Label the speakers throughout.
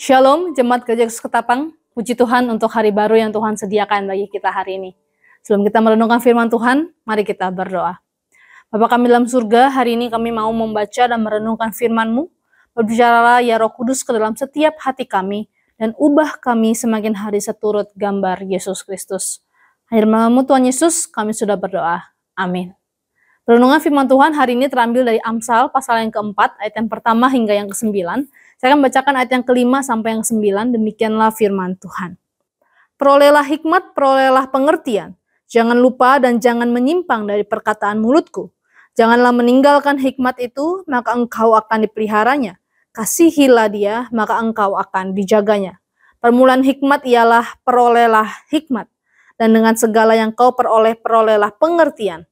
Speaker 1: Shalom, Jemaat Gereja Yesus Ketapang. Puji Tuhan untuk hari baru yang Tuhan sediakan bagi kita hari ini. Sebelum kita merenungkan firman Tuhan, mari kita berdoa. Bapa kami dalam surga, hari ini kami mau membaca dan merenungkan firman-Mu. Berbicaralah ya Roh Kudus ke dalam setiap hati kami, dan ubah kami semakin hari seturut gambar Yesus Kristus. Hanya dalam Tuhan Yesus, kami sudah berdoa. Amin. Renungan firman Tuhan hari ini terambil dari Amsal pasal yang keempat, ayat yang pertama hingga yang ke-9. Saya akan bacakan ayat yang ke-5 sampai yang ke-9, demikianlah firman Tuhan. Perolehlah hikmat, perolehlah pengertian. Jangan lupa dan jangan menyimpang dari perkataan mulutku. Janganlah meninggalkan hikmat itu, maka engkau akan dipeliharanya. Kasihilah dia, maka engkau akan dijaganya. Permulaan hikmat ialah perolehlah hikmat. Dan dengan segala yang kau peroleh, perolehlah pengertian.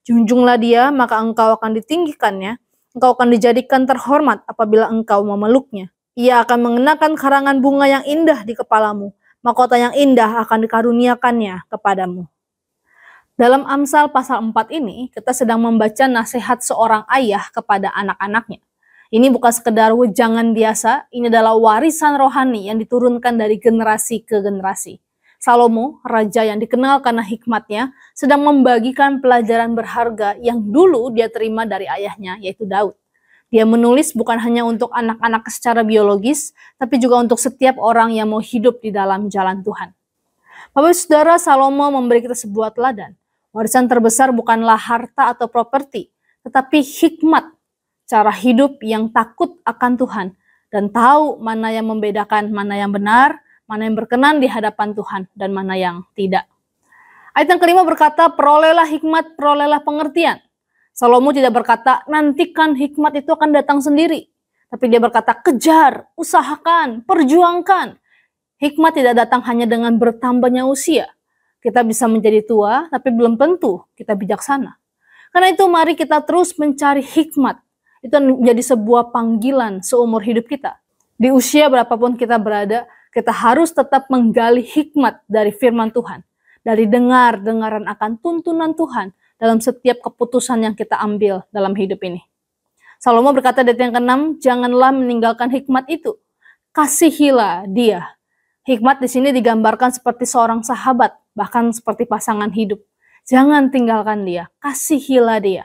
Speaker 1: Junjunglah dia, maka engkau akan ditinggikannya. Engkau akan dijadikan terhormat apabila engkau memeluknya. Ia akan mengenakan karangan bunga yang indah di kepalamu. Mahkota yang indah akan dikaruniakannya kepadamu. Dalam Amsal pasal 4 ini, kita sedang membaca nasihat seorang ayah kepada anak-anaknya. Ini bukan sekedar wejangan biasa, ini adalah warisan rohani yang diturunkan dari generasi ke generasi. Salomo, raja yang dikenal karena hikmatnya, sedang membagikan pelajaran berharga yang dulu dia terima dari ayahnya, yaitu Daud. Dia menulis bukan hanya untuk anak-anak secara biologis, tapi juga untuk setiap orang yang mau hidup di dalam jalan Tuhan. Bapak Saudara, Salomo memberi kita sebuah teladan. Warisan terbesar bukanlah harta atau properti, tetapi hikmat, cara hidup yang takut akan Tuhan, dan tahu mana yang membedakan mana yang benar, mana yang berkenan di hadapan Tuhan, dan mana yang tidak. Ayat yang kelima berkata, perolehlah hikmat, perolehlah pengertian. Salomo tidak berkata, nantikan hikmat itu akan datang sendiri. Tapi dia berkata, kejar, usahakan, perjuangkan. Hikmat tidak datang hanya dengan bertambahnya usia. Kita bisa menjadi tua, tapi belum tentu kita bijaksana. Karena itu mari kita terus mencari hikmat. Itu menjadi sebuah panggilan seumur hidup kita. Di usia berapapun kita berada, kita harus tetap menggali hikmat dari firman Tuhan. Dari dengaran akan tuntunan Tuhan dalam setiap keputusan yang kita ambil dalam hidup ini. Salomo berkata di ayat yang ke-6, janganlah meninggalkan hikmat itu. Kasihilah dia. Hikmat di sini digambarkan seperti seorang sahabat, bahkan seperti pasangan hidup. Jangan tinggalkan dia, kasihilah dia.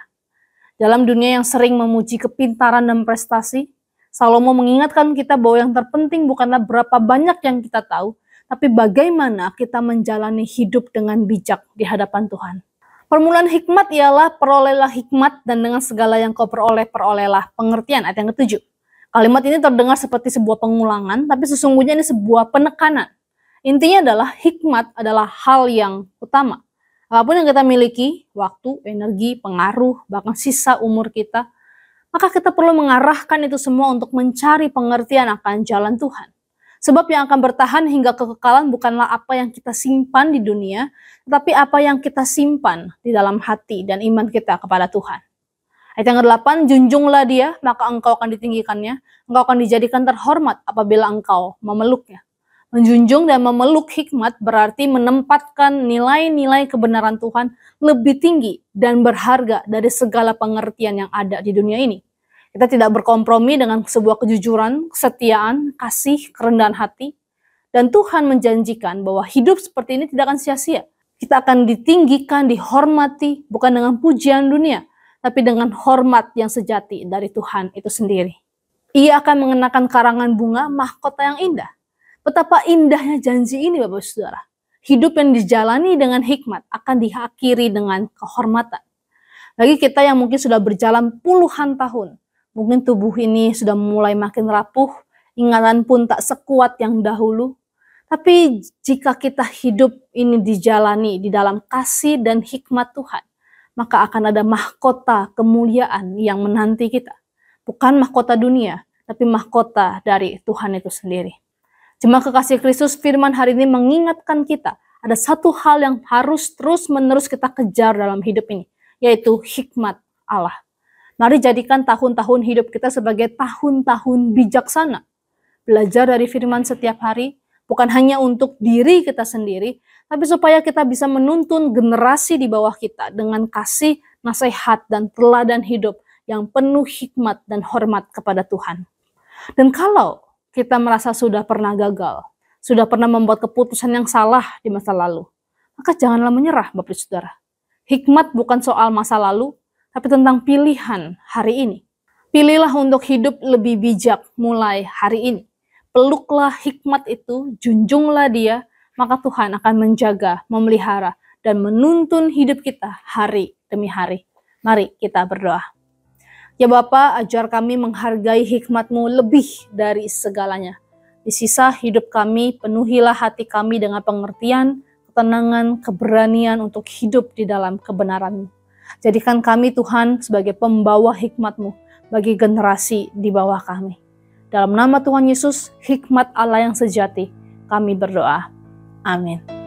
Speaker 1: Dalam dunia yang sering memuji kepintaran dan prestasi, Salomo mengingatkan kita bahwa yang terpenting bukanlah berapa banyak yang kita tahu, tapi bagaimana kita menjalani hidup dengan bijak di hadapan Tuhan. Permulaan hikmat ialah perolehlah hikmat dan dengan segala yang kau peroleh, perolehlah pengertian. Ayat yang ke-7. Kalimat ini terdengar seperti sebuah pengulangan, tapi sesungguhnya ini sebuah penekanan. Intinya adalah hikmat adalah hal yang utama. Apapun yang kita miliki, waktu, energi, pengaruh, bahkan sisa umur kita, maka kita perlu mengarahkan itu semua untuk mencari pengertian akan jalan Tuhan. Sebab yang akan bertahan hingga kekekalan bukanlah apa yang kita simpan di dunia, tetapi apa yang kita simpan di dalam hati dan iman kita kepada Tuhan. Ayat yang ke-8, junjunglah dia, maka engkau akan ditinggikannya, engkau akan dijadikan terhormat apabila engkau memeluknya. Menjunjung dan memeluk hikmat berarti menempatkan nilai-nilai kebenaran Tuhan lebih tinggi dan berharga dari segala pengertian yang ada di dunia ini. Kita tidak berkompromi dengan sebuah kejujuran, kesetiaan, kasih, kerendahan hati. Dan Tuhan menjanjikan bahwa hidup seperti ini tidak akan sia-sia. Kita akan ditinggikan, dihormati, bukan dengan pujian dunia, tapi dengan hormat yang sejati dari Tuhan itu sendiri. Ia akan mengenakan karangan bunga, mahkota yang indah. Betapa indahnya janji ini Bapak Saudara. Hidup yang dijalani dengan hikmat akan diakhiri dengan kehormatan. Bagi kita yang mungkin sudah berjalan puluhan tahun, mungkin tubuh ini sudah mulai makin rapuh, ingatan pun tak sekuat yang dahulu. Tapi jika kita hidup ini dijalani di dalam kasih dan hikmat Tuhan, maka akan ada mahkota kemuliaan yang menanti kita. Bukan mahkota dunia, tapi mahkota dari Tuhan itu sendiri. Jemaat kekasih Kristus, firman hari ini mengingatkan kita, ada satu hal yang harus terus-menerus kita kejar dalam hidup ini, yaitu hikmat Allah. Mari jadikan tahun-tahun hidup kita sebagai tahun-tahun bijaksana. Belajar dari firman setiap hari, bukan hanya untuk diri kita sendiri, tapi supaya kita bisa menuntun generasi di bawah kita dengan kasih, nasihat, dan teladan hidup yang penuh hikmat dan hormat kepada Tuhan. Dan kalau kita merasa sudah pernah gagal, sudah pernah membuat keputusan yang salah di masa lalu, maka janganlah menyerah, Bapak Ibu Saudara. Hikmat bukan soal masa lalu, tapi tentang pilihan hari ini. Pilihlah untuk hidup lebih bijak mulai hari ini. Peluklah hikmat itu, junjunglah dia, maka Tuhan akan menjaga, memelihara, dan menuntun hidup kita hari demi hari. Mari kita berdoa. Ya Bapa, ajar kami menghargai hikmat-Mu lebih dari segalanya. Di sisa hidup kami, penuhilah hati kami dengan pengertian, ketenangan, keberanian untuk hidup di dalam kebenaran-Mu. Jadikan kami Tuhan sebagai pembawa hikmat-Mu bagi generasi di bawah kami. Dalam nama Tuhan Yesus, hikmat Allah yang sejati, kami berdoa. Amin.